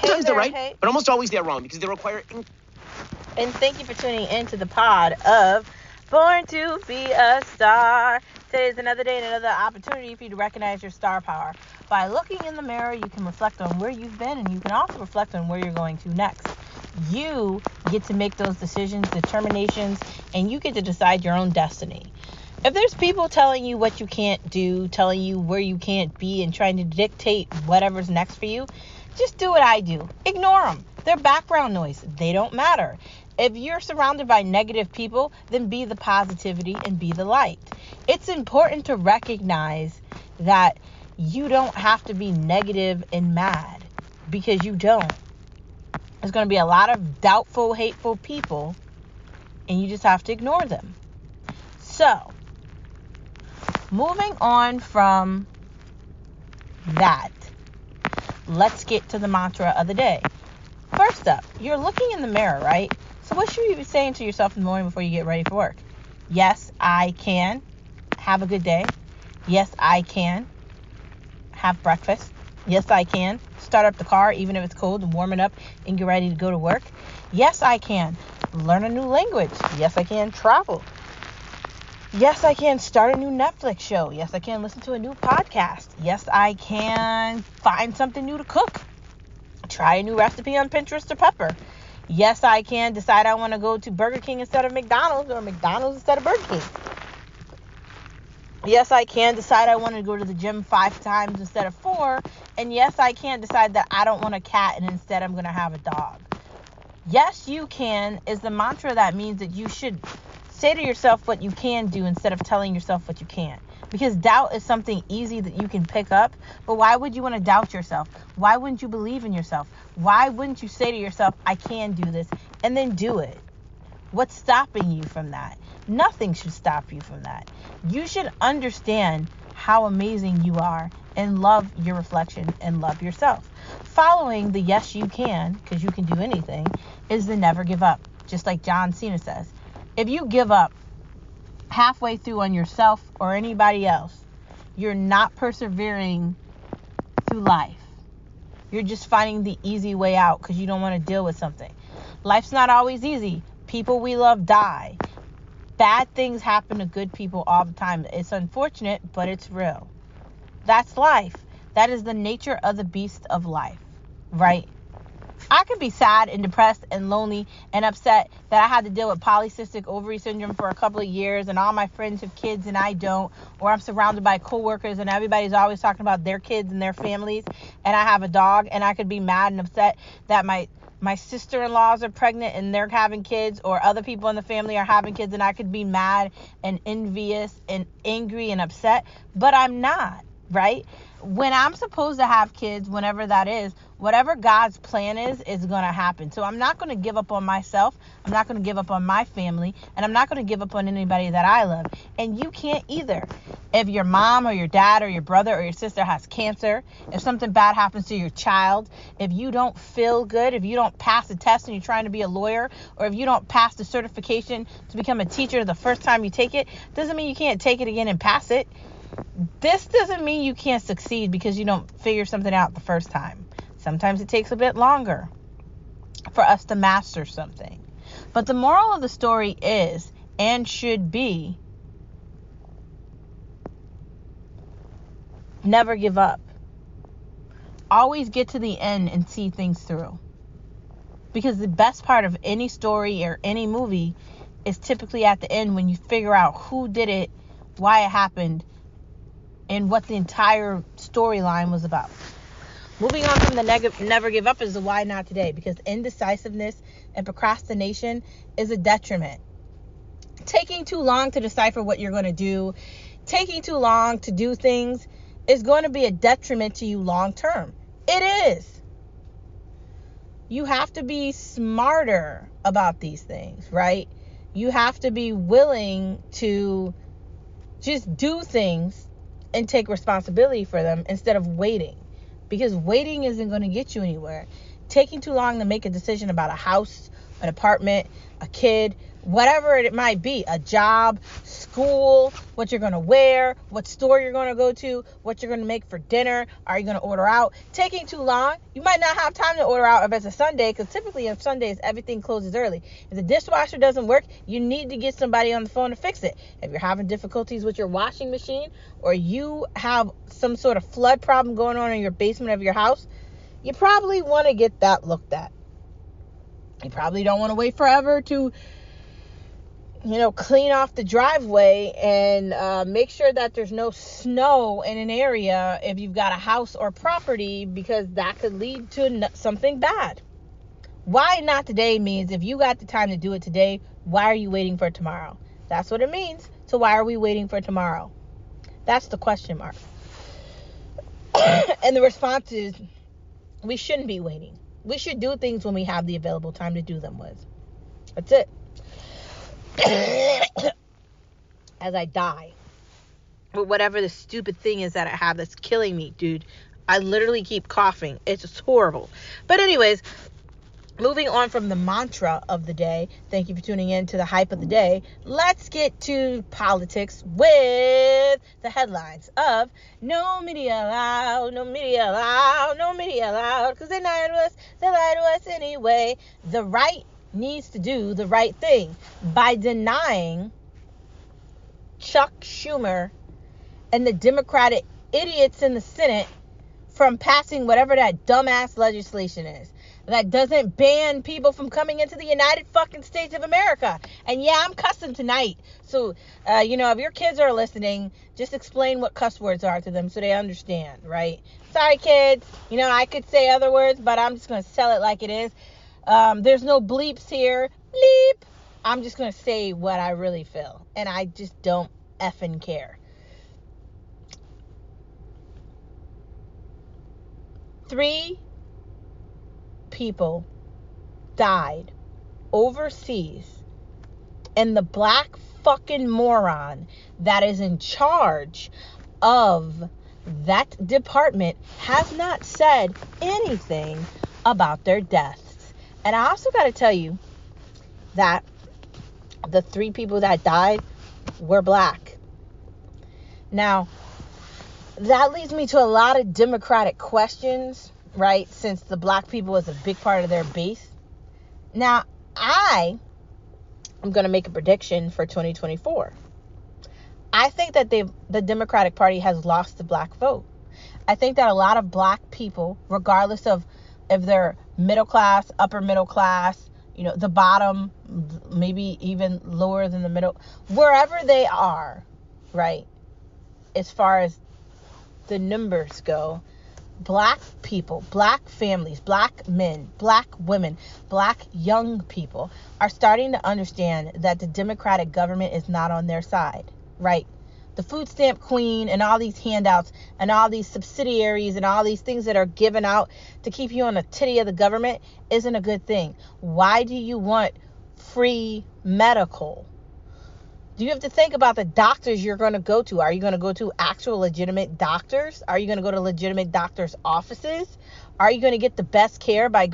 Sometimes they're right, but almost always they're wrong because they require... And thank you for tuning into the pod of Born to Be a Star. Today is another day and another opportunity for you to recognize your star power. By looking in the mirror, you can reflect on where you've been, and you can also reflect on where you're going to next. You get to make those decisions, determinations, and you get to decide your own destiny. If there's people telling you what you can't do, telling you where you can't be, and trying to dictate whatever's next for you, just do what I do. Ignore them. They're background noise. They don't matter. If you're surrounded by negative people, then be the positivity and be the light. It's important to recognize that you don't have to be negative and mad, because you don't. There's going to be a lot of doubtful, hateful people, and you just have to ignore them. So, moving on from that, let's get to the mantra of the day. First up, you're looking in the mirror, right? So what should you be saying to yourself in the morning before you get ready for work? Yes, I can have a good day. Yes, I can have breakfast. Yes, I can start up the car even if it's cold and warm it up and get ready to go to work. Yes, I can learn a new language. Yes, I can travel. Yes, I can start a new Netflix show. Yes, I can listen to a new podcast. Yes, I can find something new to cook. Try a new recipe on Pinterest or Pepper. Yes, I can decide I want to go to Burger King instead of McDonald's, or McDonald's instead of Burger King. Yes, I can decide I want to go to the gym 5 times instead of 4. And yes, I can decide that I don't want a cat and instead I'm going to have a dog. Yes, you can is the mantra that means that you should say to yourself what you can do instead of telling yourself what you can't. Because doubt is something easy that you can pick up. But why would you want to doubt yourself? Why wouldn't you believe in yourself? Why wouldn't you say to yourself, I can do this, and then do it? What's stopping you from that? Nothing should stop you from that. You should understand how amazing you are and love your reflection and love yourself. Following the yes you can, because you can do anything, is the never give up. Just like John Cena says. If you give up halfway through on yourself or anybody else, you're not persevering through life. You're just finding the easy way out because you don't want to deal with something. Life's not always easy. People we love die. Bad things happen to good people all the time. It's unfortunate, but it's real. That's life. That is the nature of the beast of life, right? I could be sad and depressed and lonely and upset that I had to deal with polycystic ovary syndrome for a couple of years, and all my friends have kids and I don't, or I'm surrounded by coworkers and everybody's always talking about their kids and their families, and I have a dog, and I could be mad and upset that my sister-in-laws are pregnant and they're having kids, or other people in the family are having kids, and I could be mad and envious and angry and upset, but I'm not, right? When I'm supposed to have kids, whenever that is, whatever God's plan is going to happen. So I'm not going to give up on myself. I'm not going to give up on my family. And I'm not going to give up on anybody that I love. And you can't either. If your mom or your dad or your brother or your sister has cancer, if something bad happens to your child, if you don't feel good, if you don't pass a test and you're trying to be a lawyer, or if you don't pass the certification to become a teacher the first time you take it, doesn't mean you can't take it again and pass it. This doesn't mean you can't succeed because you don't figure something out the first time. Sometimes it takes a bit longer for us to master something. But the moral of the story is, and should be, never give up. Always get to the end and see things through. Because the best part of any story or any movie is typically at the end, when you figure out who did it, why it happened, and what the entire storyline was about. Moving on from the never give up is the why not today, because indecisiveness and procrastination is a detriment. Taking too long to decipher what you're going to do, taking too long to do things is going to be a detriment to you long term. It is. You have to be smarter about these things, right? You have to be willing to just do things and take responsibility for them instead of waiting, because waiting isn't going to get you anywhere. Taking too long to make a decision about a house, an apartment, a kid, whatever it might be, a job, school, what you're going to wear, what store you're going to go to, what you're going to make for dinner, are you going to order out? Taking too long, you might not have time to order out if it's a Sunday, because typically on Sundays, everything closes early. If the dishwasher doesn't work, you need to get somebody on the phone to fix it. If you're having difficulties with your washing machine, or you have some sort of flood problem going on in your basement of your house, you probably want to get that looked at. You probably don't want to wait forever to clean off the driveway and make sure that there's no snow in an area if you've got a house or property, because that could lead to something bad. Why not today means if you got the time to do it today, why are you waiting for tomorrow? That's what it means. So why are we waiting for tomorrow? That's the question mark. And the response is, we shouldn't be waiting. We should do things when we have the available time to do them with. That's it. As I die, or whatever the stupid thing is that I have that's killing me, dude. I literally keep coughing. It's just horrible. But anyways, moving on from the mantra of the day, thank you for tuning in to the hype of the day. Let's get to politics with the headlines of no media allowed, no media allowed, no media allowed, because they lie to us anyway. The right needs to do the right thing by denying Chuck Schumer and the Democratic idiots in the Senate from passing whatever that dumbass legislation is that doesn't ban people from coming into the United fucking States of America. And yeah, I'm cussing tonight. So, if your kids are listening, just explain what cuss words are to them so they understand, right? Sorry, kids. I could say other words, but I'm just going to sell it like it is. There's no bleeps here. Bleep. I'm just going to say what I really feel. And I just don't effing care. 3 people died overseas, and the black fucking moron that is in charge of that department has not said anything about their deaths. And I also got to tell you that the 3 people that died were black. Now, that leads me to a lot of Democratic questions, right? Since the black people is a big part of their base. Now, I am going to make a prediction for 2024. I think that the Democratic Party has lost the black vote. I think that a lot of black people, regardless of if they're middle class, upper middle class, the bottom, maybe even lower than the middle, wherever they are, right, as far as the numbers go, black people, black families, black men, black women, black young people are starting to understand that the Democratic government is not on their side, right? The food stamp queen and all these handouts and all these subsidiaries and all these things that are given out to keep you on the titty of the government isn't a good thing. Why do you want free medical? Do you have to think about the doctors you're going to go to? Are you going to go to actual legitimate doctors? Are you going to go to legitimate doctors' offices? Are you going to get the best care by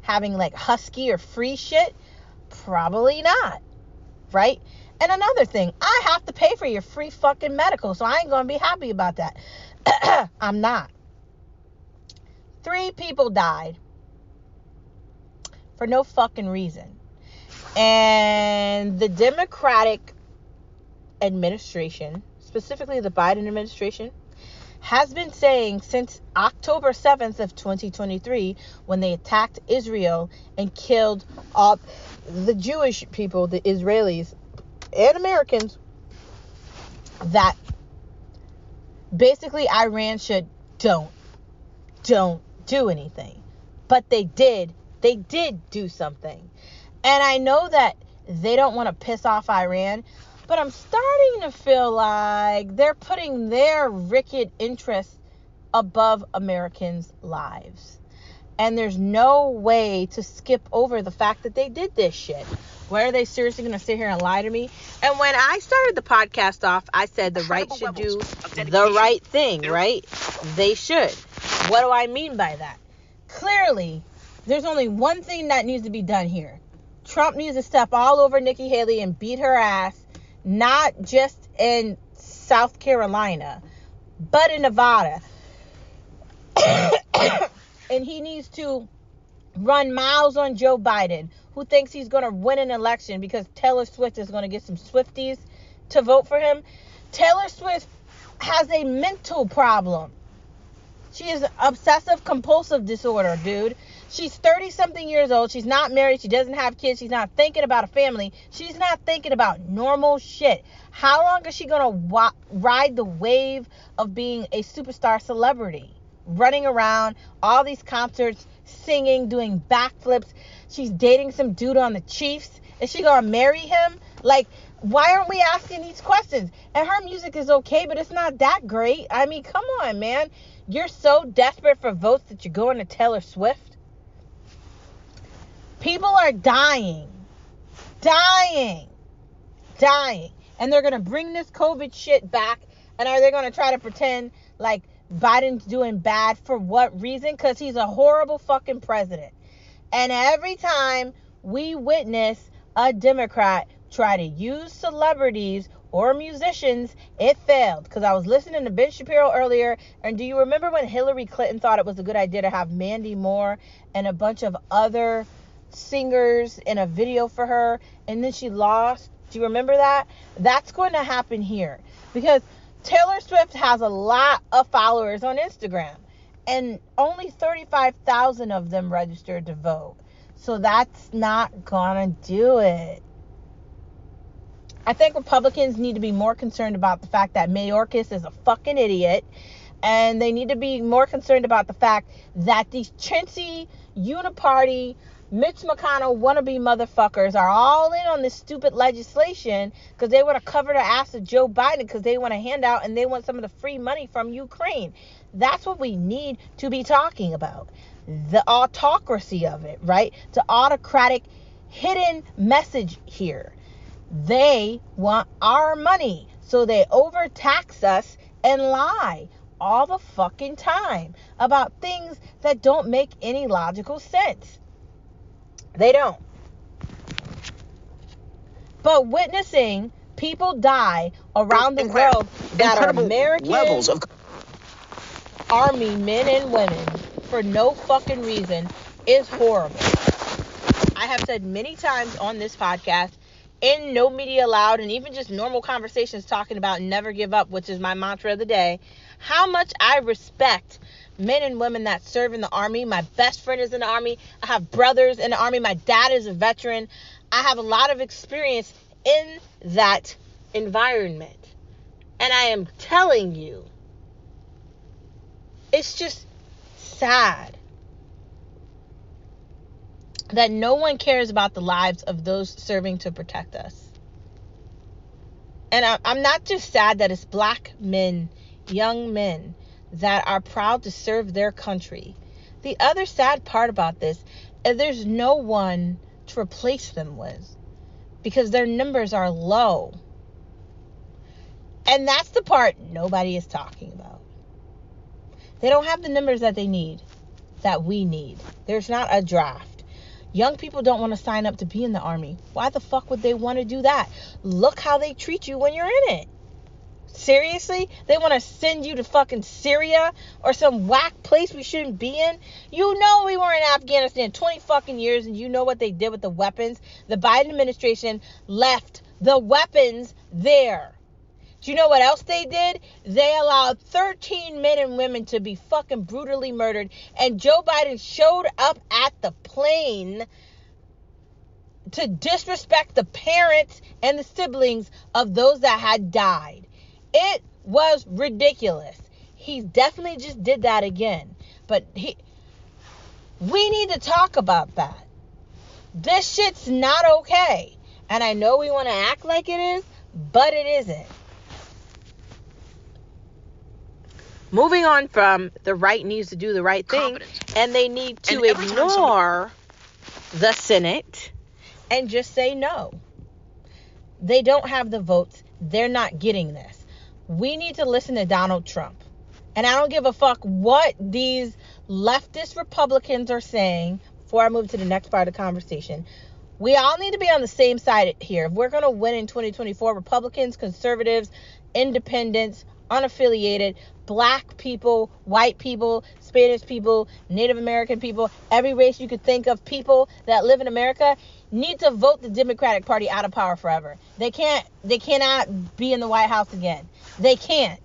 having like Husky or free shit? Probably not, right? And another thing, I have to pay for your free fucking medical, so I ain't going to be happy about that. I'm not. 3 people died for no fucking reason. And the Democratic administration, specifically the Biden administration, has been saying since October 7th of 2023, when they attacked Israel and killed all the Jewish people, the Israelis and Americans, that basically Iran should don't do anything. But they did do something. And I know that they don't want to piss off Iran, but I'm starting to feel like they're putting their wicked interests above Americans' lives. And there's no way to skip over the fact that they did this shit. Why are they seriously going to sit here and lie to me? And when I started the podcast off, I said the right should do the right thing, right? They should. What do I mean by that? Clearly, there's only one thing that needs to be done here. Trump needs to step all over Nikki Haley and beat her ass, not just in South Carolina, but in Nevada. And he needs to run miles on Joe Biden, who thinks he's going to win an election because Taylor Swift is going to get some Swifties to vote for him. Taylor Swift has a mental problem. She is obsessive compulsive disorder, dude. She's 30-something years old. She's not married. She doesn't have kids. She's not thinking about a family. She's not thinking about normal shit. How long is she going to ride the wave of being a superstar celebrity? Running around, all these concerts, singing, doing backflips. She's dating some dude on the Chiefs. Is she going to marry him? Like, why aren't we asking these questions? And her music is okay, but it's not that great. I mean, come on, man. You're so desperate for votes that you're going to Taylor Swift? People are dying. And they're going to bring this COVID shit back. And are they going to try to pretend like Biden's doing bad? For what reason? Because he's a horrible fucking president. And every time we witness a Democrat try to use celebrities or musicians, it failed. Because I was listening to Ben Shapiro earlier, and do you remember when Hillary Clinton thought it was a good idea to have Mandy Moore and a bunch of other singers in a video for her, and then she lost? Do you remember that? That's going to happen here, because Taylor Swift has a lot of followers on Instagram, and only 35,000 of them registered to vote. So that's not gonna do it. I think Republicans need to be more concerned about the fact that Mayorkas is a fucking idiot. And they need to be more concerned about the fact that these chintzy, uniparty, Mitch McConnell wannabe motherfuckers are all in on this stupid legislation because they want to cover the ass of Joe Biden because they want a handout and they want some of the free money from Ukraine. That's what we need to be talking about. The autocracy of it, right? The autocratic hidden message here. They want our money, so they overtax us and lie all the fucking time about things that don't make any logical sense. They don't. But witnessing people die around the world that are American levels of Army men and women for no fucking reason is horrible. I have said many times on this podcast, in No Media Allowed, and even just normal conversations talking about never give up, which is my mantra of the day, how much I respect men and women that serve in the Army. My best friend is in the Army. I have brothers in the Army. My dad is a veteran. I have a lot of experience in that environment. And I am telling you, it's just sad that no one cares about the lives of those serving to protect us. And I'm not just sad that it's black men, young men, that are proud to serve their country. The other sad part about this is there's no one to replace them with because their numbers are low. And that's the part nobody is talking about. They don't have the numbers that they need, that we need. There's not a draft. Young people don't want to sign up to be in the Army. Why the fuck would they want to do that? Look how they treat you when you're in it. Seriously? They want to send you to fucking Syria or some whack place we shouldn't be in? You know we were in Afghanistan 20 fucking years, and you know what they did with the weapons? The Biden administration left the weapons there. Do you know what else they did? They allowed 13 men and women to be fucking brutally murdered, and Joe Biden showed up at the plane to disrespect the parents and the siblings of those that had died. It was ridiculous. He definitely just did that again. But we need to talk about that. This shit's not okay. And I know we want to act like it is, but it isn't. Moving on from the right needs to do the right thing, and they need to ignore the Senate and just say no. They don't have the votes. They're not getting this. We need to listen to Donald Trump. And I don't give a fuck what these leftist Republicans are saying. Before I move to the next part of the conversation, We all need to be on the same side here. If we're going to win in 2024, Republicans, conservatives, independents, unaffiliated, black people, white people, Spanish people, Native American people, every race you could think of, people that live in America need to vote the Democratic Party out of power forever. They cannot be in the White House again. They can't.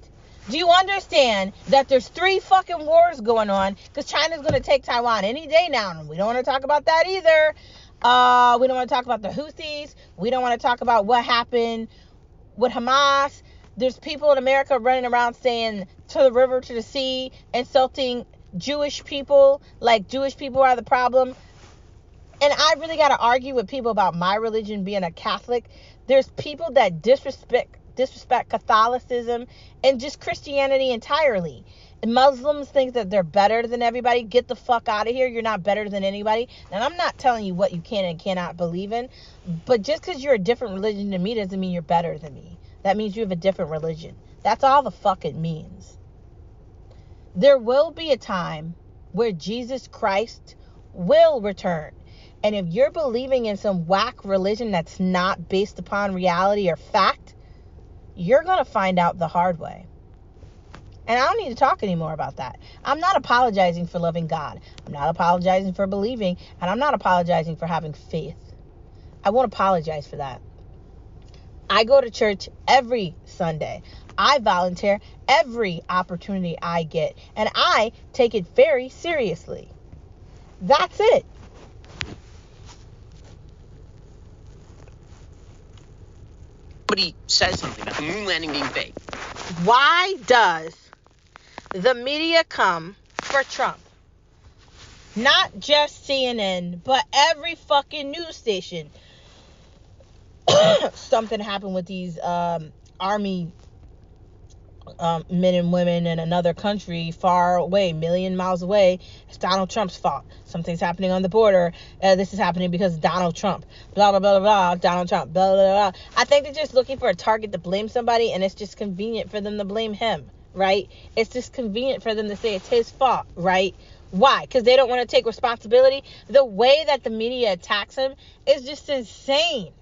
Do you understand that there's 3 fucking wars going on? Because China's going to take Taiwan any day now. And we don't want to talk about that either. We don't want to talk about the Houthis. We don't want to talk about what happened with Hamas. There's people in America running around saying to the river, to the sea, insulting Jewish people, like Jewish people are the problem. And I really got to argue with people about my religion being a Catholic. There's people that disrespect Catholicism and just Christianity entirely. Muslims think that they're better than everybody. Get the fuck out of here. You're not better than anybody. And I'm not telling you what you can and cannot believe in. But just because you're a different religion than me doesn't mean you're better than me. That means you have a different religion. That's all the fuck it means. There will be a time where Jesus Christ will return. And if you're believing in some whack religion that's not based upon reality or fact, you're going to find out the hard way. And I don't need to talk anymore about that. I'm not apologizing for loving God. I'm not apologizing for believing. And I'm not apologizing for having faith. I won't apologize for that. I go to church every Sunday. I volunteer every opportunity I get. And I take it very seriously. That's it. Somebody says something about the moon landing being fake. Why does the media come for Trump? Not just CNN, but every fucking news station. Something happened with these army men and women in another country far away, million miles away. It's Donald Trump's fault. Something's happening on the border. This is happening because of Donald Trump. Blah, blah, blah, blah, Donald Trump. Blah, blah, blah. I think they're just looking for a target to blame somebody, and it's just convenient for them to blame him, right? It's just convenient for them to say it's his fault, right? Why? Because they don't want to take responsibility. The way that the media attacks him is just insane.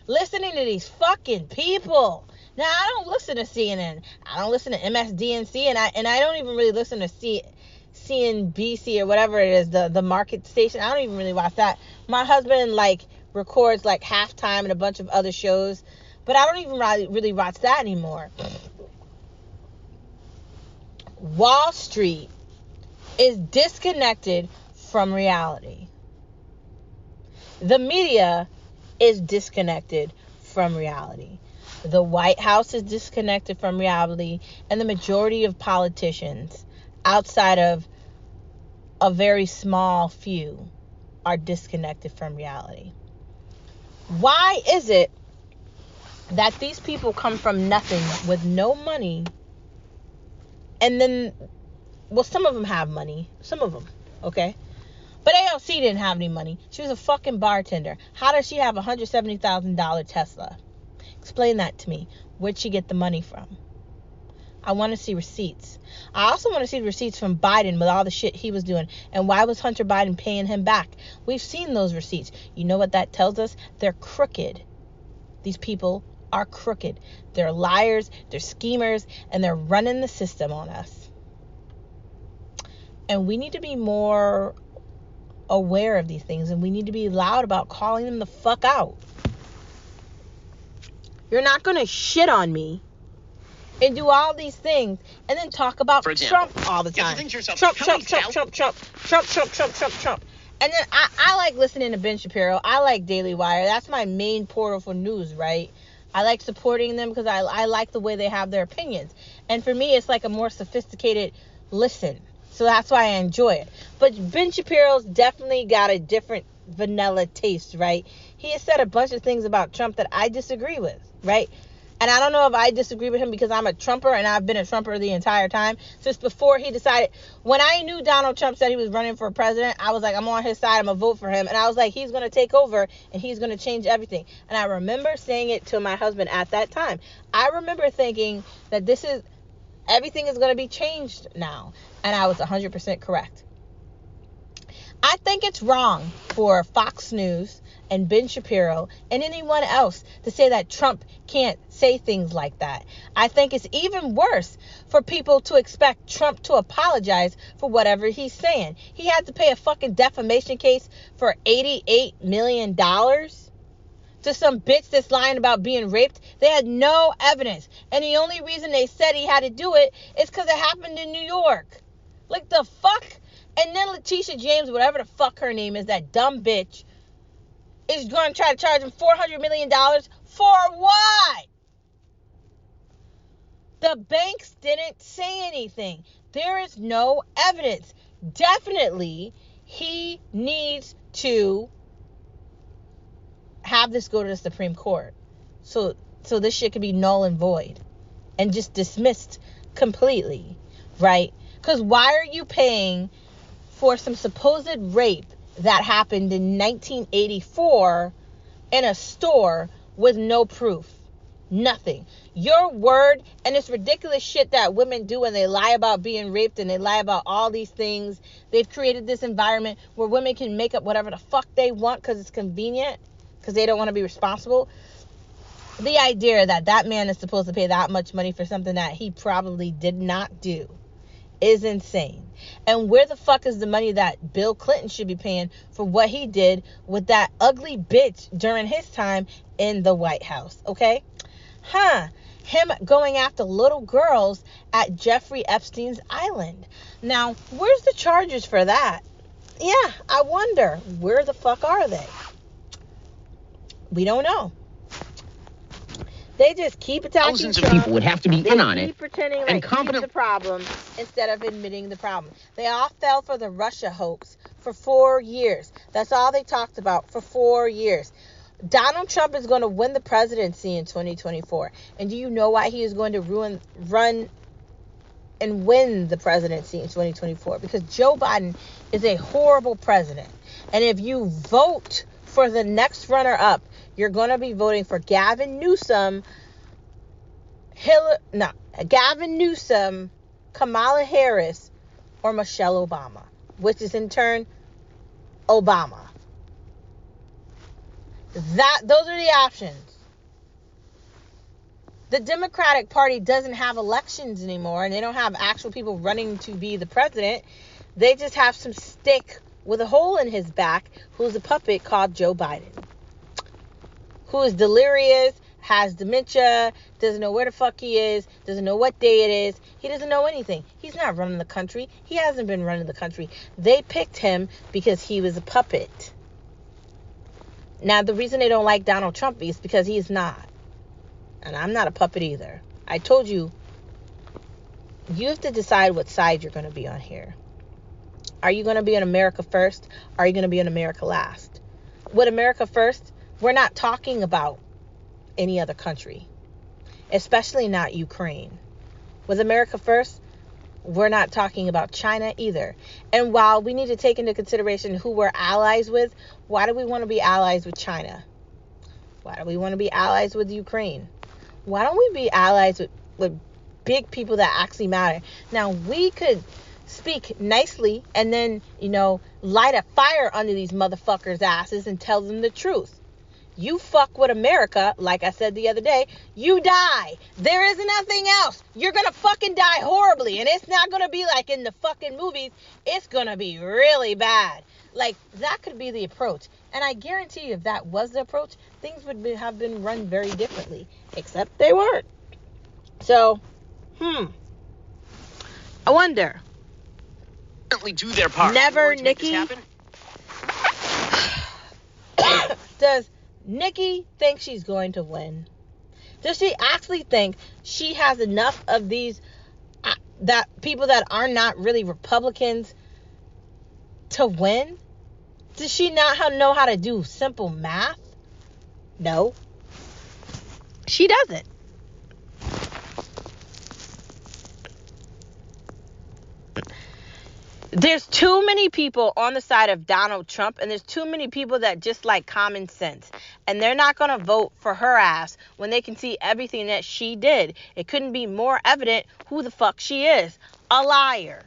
Listening to these fucking people. Now, I don't listen to CNN. I don't listen to MSDNC, and I don't even really listen to CNBC or whatever it is, the market station. I don't even really watch that. My husband records Halftime and a bunch of other shows, but I don't even really watch that anymore. Wall Street is disconnected from reality. The media is disconnected from reality. The White House is disconnected from reality, and the majority of politicians, outside of a very small few, are disconnected from reality. Why is it that these people come from nothing with no money, and then, well, some of them have money, some of them, okay? But AOC didn't have any money. She was a fucking bartender. How does she have a $170,000 Tesla? Explain that to me. Where'd she get the money from? I want to see receipts. I also want to see the receipts from Biden with all the shit he was doing. And why was Hunter Biden paying him back? We've seen those receipts. You know what that tells us? They're crooked. These people are crooked. They're liars, they're schemers, and they're running the system on us. And we need to be more aware of these things, and we need to be loud about calling them the fuck out. You're not going to shit on me and do all these things and then talk about Trump all the time. Trump. And then I like listening to Ben Shapiro. I like Daily Wire. That's my main portal for news, right? I like supporting them because I like the way they have their opinions. And for me, it's like a more sophisticated listen. So that's why I enjoy it. But Ben Shapiro's definitely got a different vanilla taste, right? He has said a bunch of things about Trump that I disagree with, right? And I don't know if I disagree with him because I'm a Trumper and I've been a Trumper the entire time. Since before he decided, when I knew Donald Trump said he was running for president, I was like, I'm on his side, I'm going to vote for him. And I was like, he's going to take over and he's going to change everything. And I remember saying it to my husband at that time. I remember thinking that everything is going to be changed now. And I was 100% correct. I think it's wrong for Fox News and Ben Shapiro and anyone else to say that Trump can't say things like that. I think it's even worse for people to expect Trump to apologize for whatever he's saying. He had to pay a fucking defamation case for $88 million to some bitch that's lying about being raped. They had no evidence. And the only reason they said he had to do it is because it happened in New York. Like, the fuck? And then Letitia James, whatever the fuck her name is, that dumb bitch, is going to try to charge him $400 million for what? The banks didn't say anything. There is no evidence. Definitely, he needs to have this go to the Supreme Court. So this shit could be null and void and just dismissed completely, right? Because why are you paying for some supposed rape that happened in 1984 in a store with no proof? Nothing. Your word and this ridiculous shit that women do when they lie about being raped and they lie about all these things. They've created this environment where women can make up whatever the fuck they want because it's convenient, because they don't want to be responsible. The idea that that man is supposed to pay that much money for something that he probably did not do is insane. And where the fuck is the money that Bill Clinton should be paying for what he did with that ugly bitch during his time in the White House? Okay? Him going after little girls at Jeffrey Epstein's island. Now, where's the charges for that? Yeah, I wonder, where the fuck are they? We don't know. They just keep attacking Thousands Trump. of people would have to be in on it. They keep pretending and like he's the problem instead of admitting the problem. They all fell for the Russia hoax for 4 years. That's all they talked about for 4 years. Donald Trump is going to win the presidency in 2024. And do you know why he is going to run and win the presidency in 2024? Because Joe Biden is a horrible president. And if you vote for the next runner-up, you're going to be voting for Gavin Newsom, Kamala Harris, or Michelle Obama, which is in turn Obama. Those are the options. The Democratic Party doesn't have elections anymore, and they don't have actual people running to be the president. They just have some stick with a hole in his back who's a puppet called Joe Biden, who is delirious, has dementia, doesn't know where the fuck he is, doesn't know what day it is. He doesn't know anything. He's not running the country. He hasn't been running the country. They picked him because he was a puppet. Now, the reason they don't like Donald Trump is because he's not. And I'm not a puppet either. I told you, you have to decide what side you're going to be on here. Are you going to be on America first? Or are you going to be on America last? With America first, we're not talking about any other country, especially not Ukraine. With America first, we're not talking about China either. And while we need to take into consideration who we're allies with, why do we want to be allies with China? Why do we want to be allies with Ukraine? Why don't we be allies with big people that actually matter? Now, we could speak nicely and then, light a fire under these motherfuckers' asses and tell them the truth. You fuck with America, like I said the other day, you die. There is nothing else. You're going to fucking die horribly. And it's not going to be like in the fucking movies. It's going to be really bad. Like, that could be the approach. And I guarantee you, if that was the approach, things would have been run very differently. Except they weren't. So, I wonder. Do their part. Never, Nikki. Does Nikki think she's going to win? Does she actually think she has enough of these that people that are not really Republicans to win? Does she not know how to do simple math? No. She doesn't. There's too many people on the side of Donald Trump, and there's too many people that just like common sense. And they're not going to vote for her ass when they can see everything that she did. It couldn't be more evident who the fuck she is. A liar.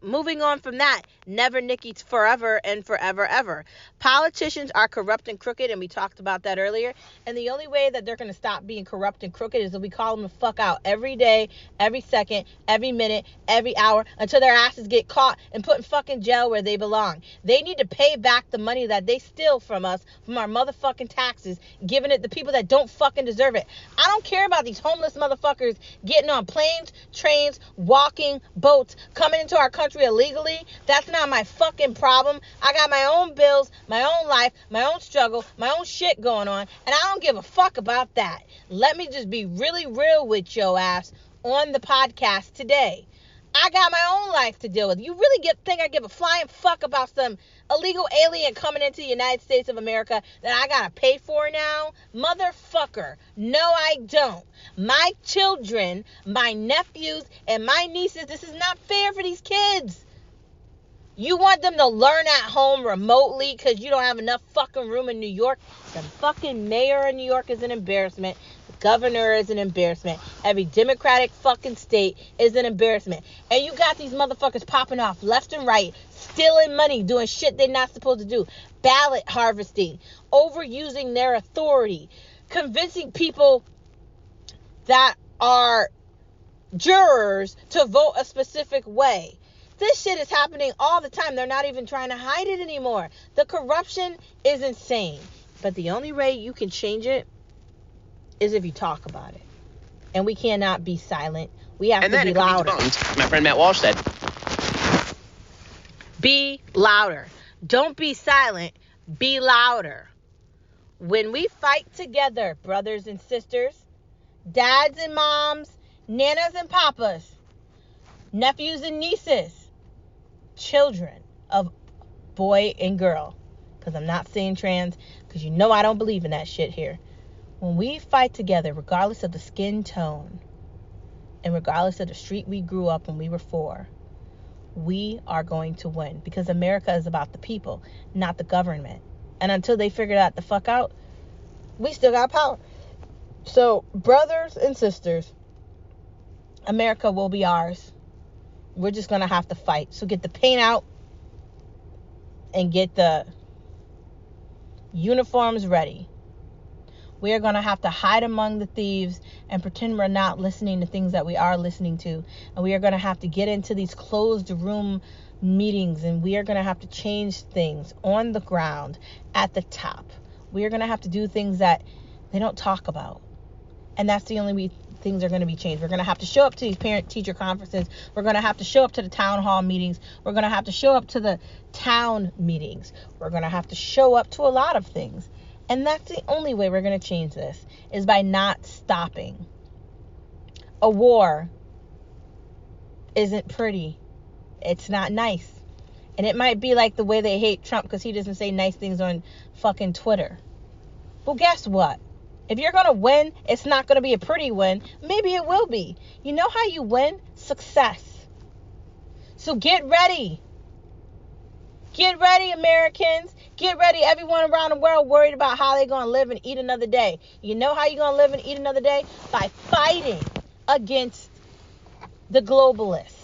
moving on from that, never Nikki forever and forever ever. Politicians are corrupt and crooked, and we talked about that earlier. And the only way that they're going to stop being corrupt and crooked is if we call them the fuck out every day, every second, every minute, every hour, until their asses get caught and put in fucking jail where they belong. They need to pay back the money that they steal from us, from our motherfucking taxes, giving it to people that don't fucking deserve it. I don't care about these homeless motherfuckers getting on planes, trains, walking, boats, coming into our country illegally. That's not my fucking problem. I got my own bills, my own life, my own struggle, my own shit going on, and I don't give a fuck about that. Let me just be really real with your ass on the podcast today. I got my own life to deal with. You really think I give a flying fuck about some illegal alien coming into the United States of America that I gotta pay for now? Motherfucker. No, I don't. My children, my nephews, and my nieces, this is not fair for these kids. You want them to learn at home remotely because you don't have enough fucking room in New York? The fucking mayor of New York is an embarrassment. Governor is an embarrassment. Every Democratic fucking state is an embarrassment. And you got these motherfuckers popping off left and right, stealing money, doing shit they're not supposed to do, ballot harvesting, overusing their authority, convincing people that are jurors to vote a specific way. This shit is happening all the time. They're not even trying to hide it anymore. The corruption is insane. But the only way you can change it is if you talk about it. And we cannot be silent. We have to be louder. My friend Matt Walsh said, be louder. Don't be silent. Be louder. When we fight together, brothers and sisters, dads and moms, nanas and papas, nephews and nieces, children of boy and girl, because I'm not saying trans, because you know I don't believe in that shit here. When we fight together, regardless of the skin tone and regardless of the street we grew up when we were 4, we are going to win, because America is about the people, not the government. And until they figure that the fuck out, we still got power. So, brothers and sisters, America will be ours. We're just going to have to fight. So get the paint out and get the uniforms ready. We are going to have to hide among the thieves and pretend we're not listening to things that we are listening to. And we are going to have to get into these closed room meetings, and we are going to have to change things on the ground at the top. We are going to have to do things that they don't talk about. And that's the only way things are going to be changed. We're going to have to show up to these parent-teacher conferences. We're going to have to show up to the town hall meetings. We're going to have to show up to the town meetings. We're going to have to show up to a lot of things. And that's the only way we're going to change this, is by not stopping. A war isn't pretty. It's not nice. And it might be like the way they hate Trump because he doesn't say nice things on fucking Twitter. Well, guess what? If you're going to win, it's not going to be a pretty win. Maybe it will be. You know how you win? Success. So get ready. Get ready, Americans. Get ready, everyone around the world worried about how they're going to live and eat another day. You know how you're going to live and eat another day? By fighting against the globalists.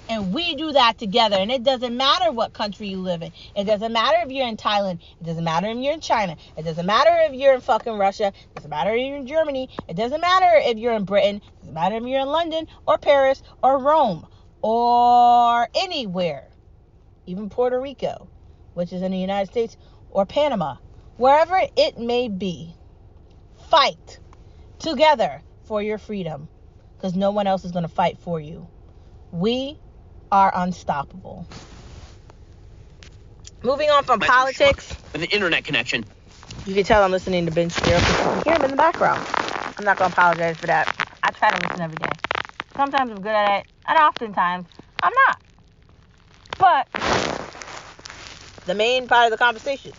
And we do that together. And it doesn't matter what country you live in. It doesn't matter if you're in Thailand. It doesn't matter if you're in China. It doesn't matter if you're in fucking Russia. It doesn't matter if you're in Germany. It doesn't matter if you're in Britain. It doesn't matter if you're in London or Paris or Rome or anywhere. Even Puerto Rico, which is in the United States, or Panama. Wherever it may be. Fight together for your freedom. Because no one else is going to fight for you. We are unstoppable. Moving on from politics. With an internet connection. You can tell I'm listening to Ben Shapiro because you can hear him in the background. I'm not going to apologize for that. I try to listen every day. Sometimes I'm good at it, and oftentimes I'm not. But the main part of the conversation.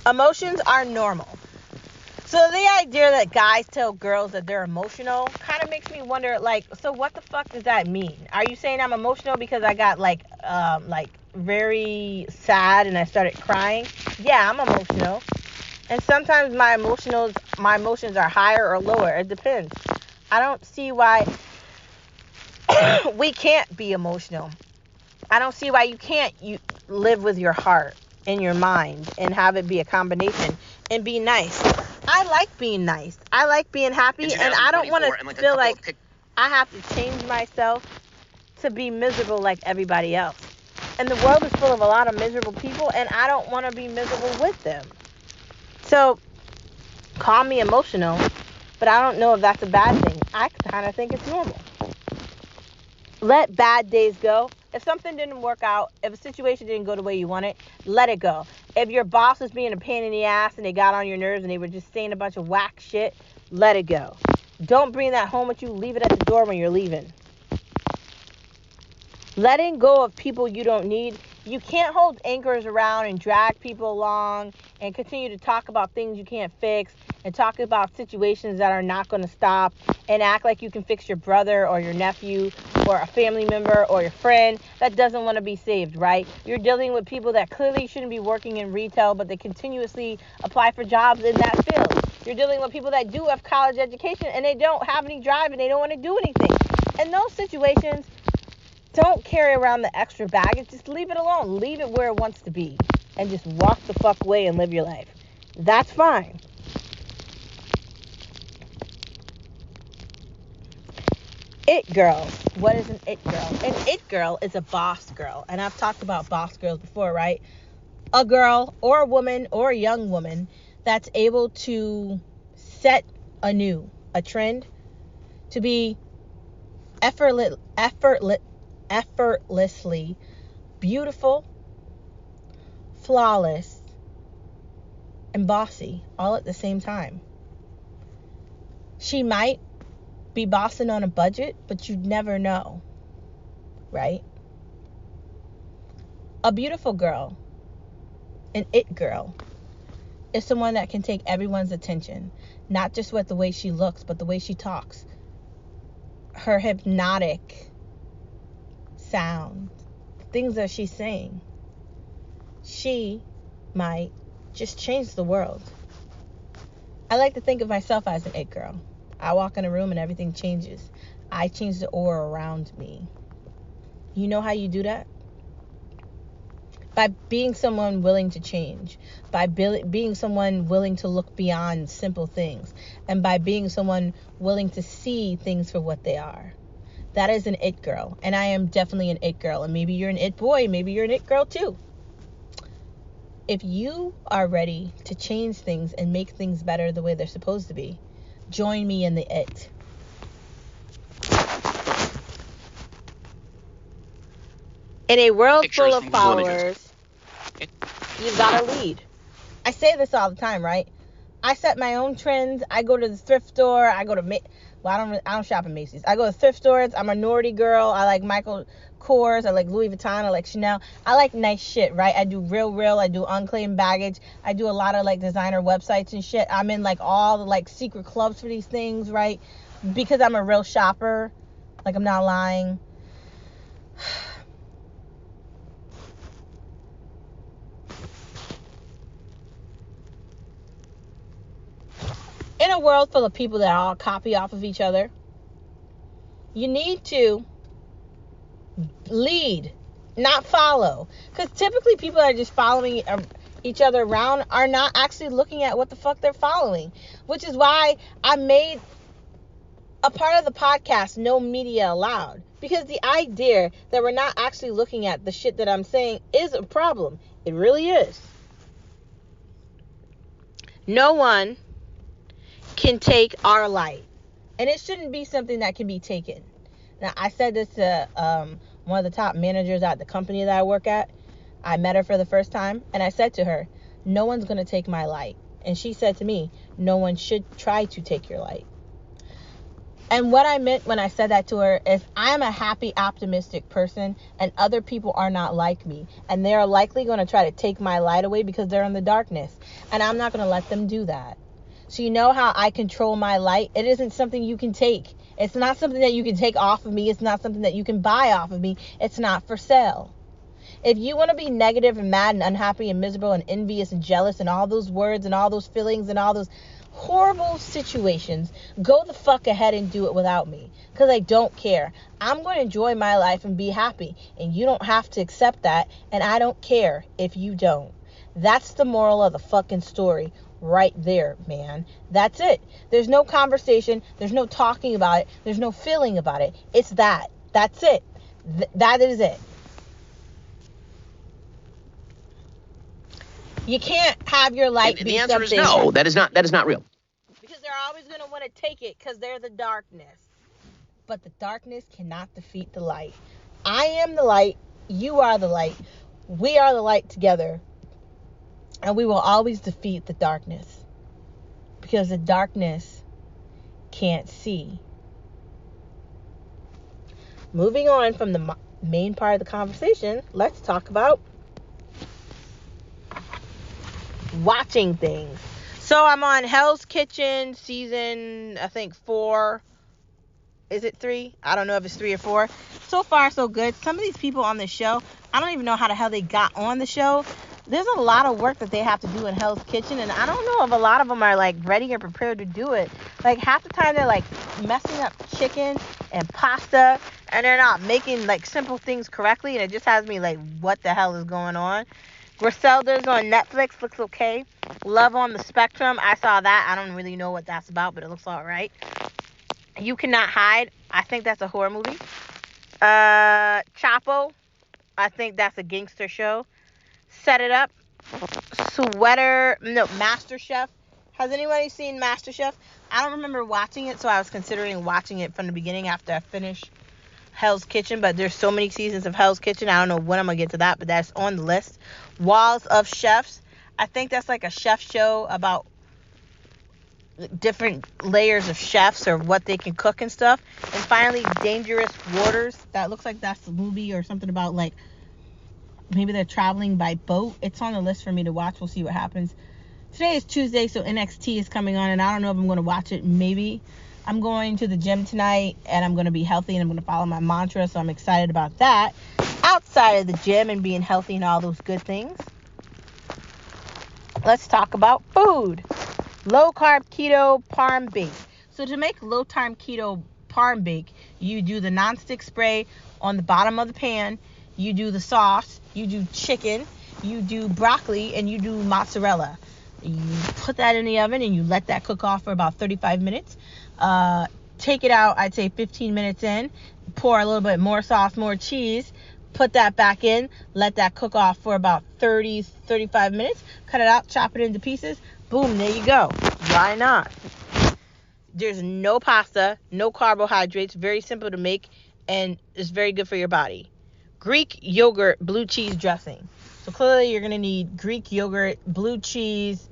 Emotions are normal. So the idea that guys tell girls that they're emotional kind of makes me wonder, like, so what the fuck does that mean? Are you saying I'm emotional because I got like very sad and I started crying? Yeah, I'm emotional. And sometimes my emotions are higher or lower. It depends. I don't see why we can't be emotional. I don't see why you can't live with your heart and your mind and have it be a combination and be nice. I like being nice. I like being happy, and I don't want to feel like I have to change myself to be miserable like everybody else. And the world is full of a lot of miserable people, and I don't want to be miserable with them. So, call me emotional, but I don't know if that's a bad thing. I kind of think it's normal. Let bad days go. If something didn't work out, if a situation didn't go the way you want it, let it go. If your boss was being a pain in the ass and they got on your nerves and they were just saying a bunch of whack shit, let it go. Don't bring that home with you. Leave it at the door when you're leaving. Letting go of people you don't need. You can't hold anchors around and drag people along and continue to talk about things you can't fix and talk about situations that are not going to stop and act like you can fix your brother or your nephew or a family member or your friend that doesn't want to be saved, right? You're dealing with people that clearly shouldn't be working in retail, but they continuously apply for jobs in that field. You're dealing with people that do have college education and they don't have any drive and they don't want to do anything. In those situations, don't carry around the extra baggage. Just leave it alone. Leave it where it wants to be. And just walk the fuck away and live your life. That's fine. It girls. What is an it girl? An it girl is a boss girl. And I've talked about boss girls before, right? A girl or a woman or a young woman that's able to set a trend, to be effortlessly beautiful, flawless, and bossy all at the same time. She might be bossing on a budget, but you'd never know, right? A beautiful girl, an it girl, is someone that can take everyone's attention, not just with the way she looks, but the way she talks. Her hypnotic sound, things that she's saying. She might just change the world. I like to think of myself as an it girl. I walk in a room and everything changes. I change the aura around me. You know how you do that? By being someone willing to change. By being someone willing to look beyond simple things. And by being someone willing to see things for what they are. That is an it girl. And I am definitely an it girl. And maybe you're an it boy. Maybe you're an it girl too. If you are ready to change things and make things better the way they're supposed to be, join me in the it. In a world full of followers, you've got to lead. I say this all the time, right? I set my own trends. I go to the thrift store. I don't shop at Macy's. I go to thrift stores. I'm a naughty girl. I like Michael Kors. I like Louis Vuitton. I like Chanel. I like nice shit, right? I do real. I do unclaimed baggage. I do a lot of like designer websites and shit. I'm in like all the like secret clubs for these things, right? Because I'm a real shopper. Like, I'm not lying. In a world full of people that all copy off of each other, you need to lead, not follow. Because typically people that are just following each other around are not actually looking at what the fuck they're following. Which is why I made a part of the podcast, No Media Allowed. Because the idea that we're not actually looking at the shit that I'm saying is a problem. It really is. No one can take our light, and it shouldn't be something that can be taken. Now, I said this to one of the top managers at the company that I work at. I met her for the first time, and I said to her, no one's going to take my light. And she said to me, no one should try to take your light. And what I meant when I said that to her is, I'm a happy, optimistic person, and other people are not like me, and they're likely going to try to take my light away because they're in the darkness, and I'm not going to let them do that. So you know how I control my light? It isn't something you can take. It's not something that you can take off of me. It's not something that you can buy off of me. It's not for sale. If you want to be negative and mad and unhappy and miserable and envious and jealous and all those words and all those feelings and all those horrible situations, go the fuck ahead and do it without me, because I don't care. I'm going to enjoy my life and be happy, and you don't have to accept that, and I don't care if you don't. That's the moral of the fucking story right there, man. That's it. There's no conversation, there's no talking about it, there's no feeling about it. It's that. That's it. That is it. You can't have your light be something. The answer is no. That is not real. Because they're always going to want to take it because they're the darkness. But the darkness cannot defeat the light. I am the light. You are the light. We are the light together. And we will always defeat the darkness. Because the darkness can't see. Moving on from the main part of the conversation, let's talk about watching things. So I'm on Hell's Kitchen season, I think 4. Is it 3? I don't know if it's 3 or 4. So far, so good. Some of these people on the show, I don't even know how the hell they got on the show. There's a lot of work that they have to do in Hell's Kitchen, and I don't know if a lot of them are like ready or prepared to do it. Like half the time they're like messing up chicken and pasta, and they're not making like simple things correctly, and it just has me like, what the hell is going on? Griselda's on Netflix, looks okay. Love on the Spectrum, I saw that. I don't really know what that's about, but it looks alright. You Cannot Hide, I think that's a horror movie. Chapo, I think that's a gangster show. Set It Up, MasterChef. Has anybody seen MasterChef? I don't remember watching it, so I was considering watching it from the beginning after I finished Hell's Kitchen, but there's so many seasons of Hell's Kitchen, I don't know when I'm going to get to that, but that's on the list. Walls of Chefs, I think that's like a chef show about different layers of chefs or what they can cook and stuff. And finally, Dangerous Waters, that looks like that's the movie or something about like, maybe they're traveling by boat. It's on the list for me to watch, we'll see what happens. Today is Tuesday, so NXT is coming on, and I don't know if I'm going to watch it. Maybe. I'm going to the gym tonight, and I'm going to be healthy, and I'm going to follow my mantra, so I'm excited about that. Outside of the gym and being healthy and all those good things, let's talk about food. Low-carb keto parm bake. So to make low-carb keto parm bake, you do the nonstick spray on the bottom of the pan, you do the sauce, you do chicken, you do broccoli, and you do mozzarella. You put that in the oven, and you let that cook off for about 35 minutes. Take it out, I'd say 15 minutes in, pour a little bit more sauce, more cheese, put that back in, let that cook off for about 35 minutes, cut it out, chop it into pieces, boom, there you go. Why not? There's no pasta, no carbohydrates, very simple to make, and it's very good for your body. Greek yogurt blue cheese dressing. So clearly you're going to need Greek yogurt, blue cheese,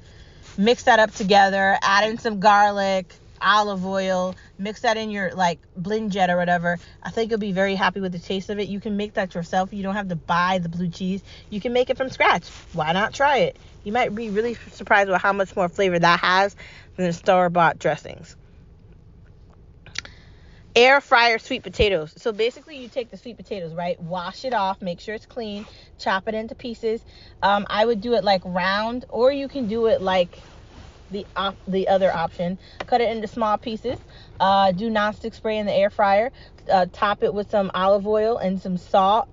mix that up together, add in some garlic, olive oil, mix that in your like blend jet or whatever. I think you'll be very happy with the taste of it. You can make that yourself. You don't have to buy the blue cheese. You can make it from scratch. Why not try it? You might be really surprised with how much more flavor that has than the store-bought dressings. Air fryer sweet potatoes. So basically you take the sweet potatoes, right? Wash it off, make sure it's clean, chop it into pieces. I would do it like round, or you can do it like the other option. Cut it into small pieces. Do nonstick spray in the air fryer. Top it with some olive oil and some salt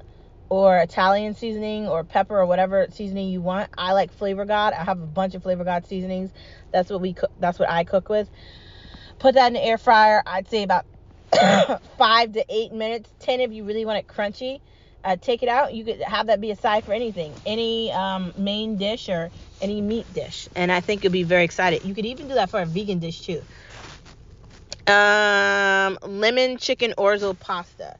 or Italian seasoning or pepper or whatever seasoning you want. I like Flavor God. I have a bunch of Flavor God seasonings. That's what I cook with. Put that in the air fryer. I'd say about 5 to 8 minutes. 10 if you really want it crunchy. Take it out. You could have that be a side for anything, any main dish or any meat dish, and I think you'll be very excited. You could even do that for a vegan dish too. Lemon chicken orzo pasta.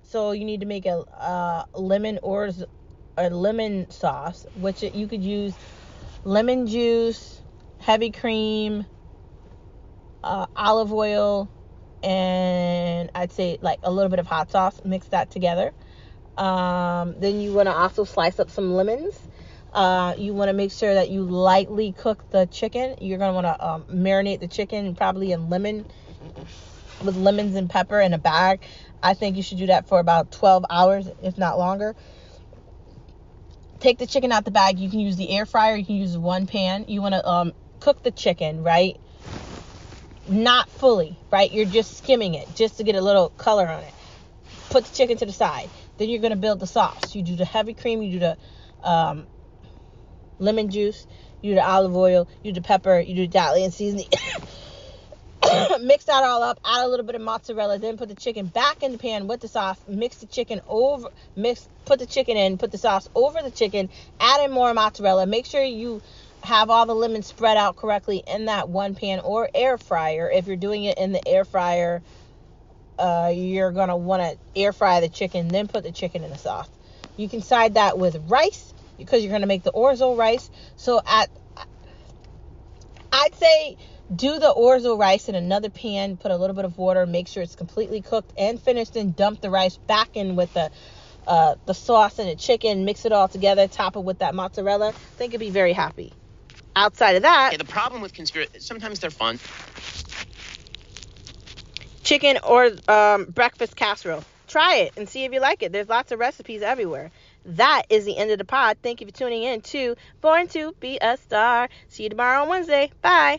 So you need to make a lemon sauce, which you could use lemon juice, heavy cream, olive oil, and I'd say like a little bit of hot sauce. Mix that together. Then you want to also slice up some lemons. You want to make sure that you lightly cook the chicken. You're going to want to marinate the chicken probably in with lemons and pepper in a bag. I think you should do that for about 12 hours, if not longer. Take the chicken out the bag. You can use the air fryer. You can use one pan. You want to cook the chicken, right? not fully, right? You're just skimming it just to get a little color on it. Put the chicken to the side. Then you're going to build the sauce. You do the heavy cream, you do the lemon juice, you do the olive oil, you do the pepper, you do the Italian seasoning. Mix that all up, add a little bit of mozzarella, then put the chicken back in the pan with the sauce, put the chicken in, put the sauce over the chicken, add in more mozzarella, make sure you have all the lemons spread out correctly in that one pan, or air fryer. If you're doing it in the air fryer, you're going to want to air fry the chicken, then put the chicken in the sauce. You can side that with rice, because you're going to make the orzo rice. So I'd say do the orzo rice in another pan, put a little bit of water, make sure it's completely cooked and finished, and dump the rice back in with the sauce and the chicken, mix it all together, top it with that mozzarella. I think you'll be very happy. Outside of that, the problem with conspiracy, sometimes they're fun. Chicken or breakfast casserole. Try it and see if you like it. There's lots of recipes everywhere. That is the end of the pod. Thank you for tuning in to Born to Be a Star. See you tomorrow on Wednesday. Bye.